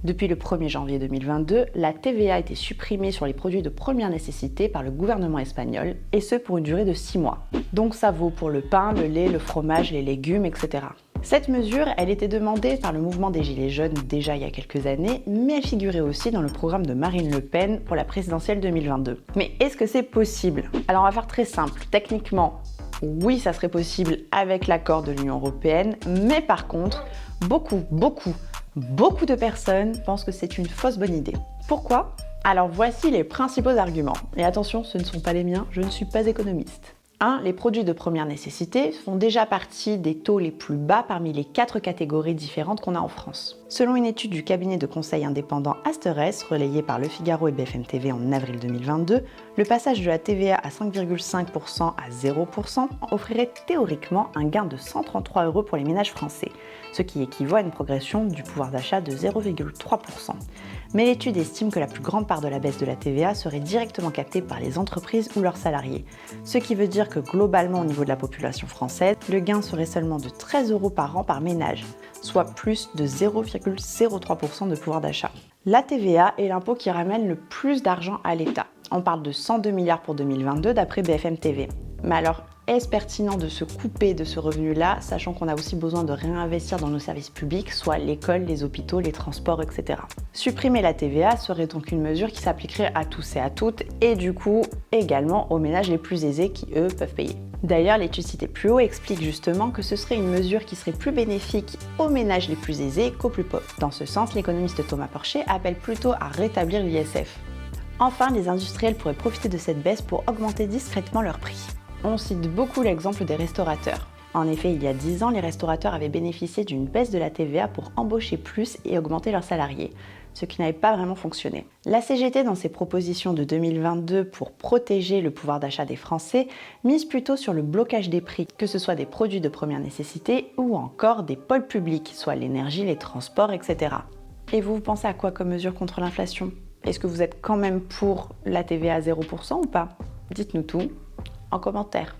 Depuis le 1er janvier 2022, la TVA a été supprimée sur les produits de première nécessité par le gouvernement espagnol, et ce pour une durée de 6 mois. Donc ça vaut pour le pain, le lait, le fromage, les légumes, etc. Cette mesure, elle était demandée par le mouvement des Gilets jaunes déjà il y a quelques années, mais elle figurait aussi dans le programme de Marine Le Pen pour la présidentielle 2022. Mais est-ce que c'est possible? Alors on va faire très simple. Techniquement, oui, ça serait possible avec l'accord de l'Union européenne, mais par contre, beaucoup de personnes pensent que c'est une fausse bonne idée. Pourquoi? Alors voici les principaux arguments. Et attention, ce ne sont pas les miens, je ne suis pas économiste. 1. Les produits de première nécessité font déjà partie des taux les plus bas parmi les 4 catégories différentes qu'on a en France. Selon une étude du cabinet de conseil indépendant Asterès, relayée par Le Figaro et BFM TV en avril 2022, le passage de la TVA à 5,5% à 0% offrirait théoriquement un gain de 133 € pour les ménages français, ce qui équivaut à une progression du pouvoir d'achat de 0,3%. Mais l'étude estime que la plus grande part de la baisse de la TVA serait directement captée par les entreprises ou leurs salariés, ce qui veut dire que globalement au niveau de la population française, le gain serait seulement de 13 € par an par ménage, soit plus de 0,03% de pouvoir d'achat. La TVA est l'impôt qui ramène le plus d'argent à l'État. On parle de 102 milliards pour 2022 d'après BFM TV. Mais alors, est-ce pertinent de se couper de ce revenu-là, sachant qu'on a aussi besoin de réinvestir dans nos services publics, soit l'école, les hôpitaux, les transports, etc. Supprimer la TVA serait donc une mesure qui s'appliquerait à tous et à toutes, et du coup également aux ménages les plus aisés qui, eux, peuvent payer. D'ailleurs, l'étude citée plus haut explique justement que ce serait une mesure qui serait plus bénéfique aux ménages les plus aisés qu'aux plus pauvres. Dans ce sens, l'économiste Thomas Porcher appelle plutôt à rétablir l'ISF. Enfin, les industriels pourraient profiter de cette baisse pour augmenter discrètement leurs prix. On cite beaucoup l'exemple des restaurateurs. En effet, il y a 10 ans, les restaurateurs avaient bénéficié d'une baisse de la TVA pour embaucher plus et augmenter leurs salariés, ce qui n'avait pas vraiment fonctionné. La CGT, dans ses propositions de 2022 pour protéger le pouvoir d'achat des Français, mise plutôt sur le blocage des prix, que ce soit des produits de première nécessité ou encore des pôles publics, soit l'énergie, les transports, etc. Et vous pensez à quoi comme mesure contre l'inflation? Est-ce que vous êtes quand même pour la TVA à 0% ou pas? Dites-nous tout en commentaire.